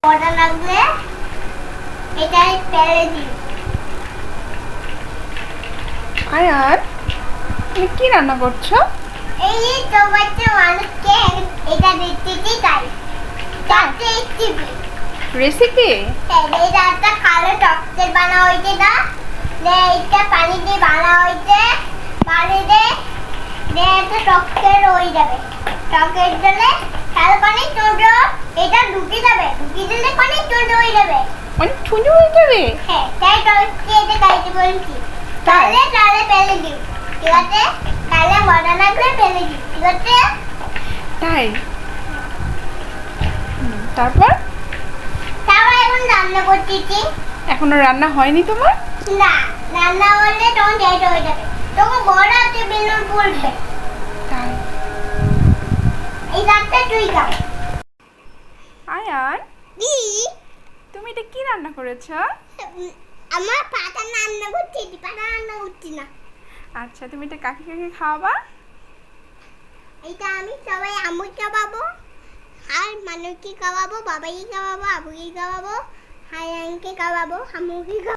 মজা লাগলে এটাই ফেলে দিই। আয়ান, তুমি কি রান্না করছো? এই যে তোমাকে মানুষকে এটা দিচ্ছি তাই চারটে টিপি রেসিপি? এটা একটা কালো চকলেট বানা হয়েছে না, এইটা পানি দিয়ে বানা হয়েছে, পানি দিয়ে একটা চকলেট হয়ে যাবে। চকলেট দিলে কালো পানি ছোট এটা ঢুকে যাবে, ঢুকে দিলে পানি ছোট হয়ে যাবে। অনেক ঠুনু হয়ে যাবে। হ্যাঁ, তাই টককে এটা খাইতে বলছি। তাহলে তাহলে ফেলে দিই, ঠিক আছে? তাহলে মজা লাগলে ফেলে দিই, ঠিক আছে? তাই? তারপর তারপর এখন রান্না করতেছি। এখনো রান্না হয়নি তোমার? না, রান্না হলে তখন লেট হয়ে যাবে, তখন বড় হাতে বেলুন পড়বে। তাই? এই রাতটা তুই খাও। আয়ান, দি তুমি এটা কি রান্না করেছো? আমার পাতা রান্না করছি, পাতা রান্না করছি না। আচ্ছা, তুমি এটা কাকে কাকে খাওয়াবা? এটা আমি সবাই আম্মুকে খাওয়াবো, আর মানুষকে খাওয়াবো, বাবাকে খাওয়াবো, আবুকে খাওয়াবো, হায়ানকে খাওয়াবো, আম্মুকে খাওয়াবো।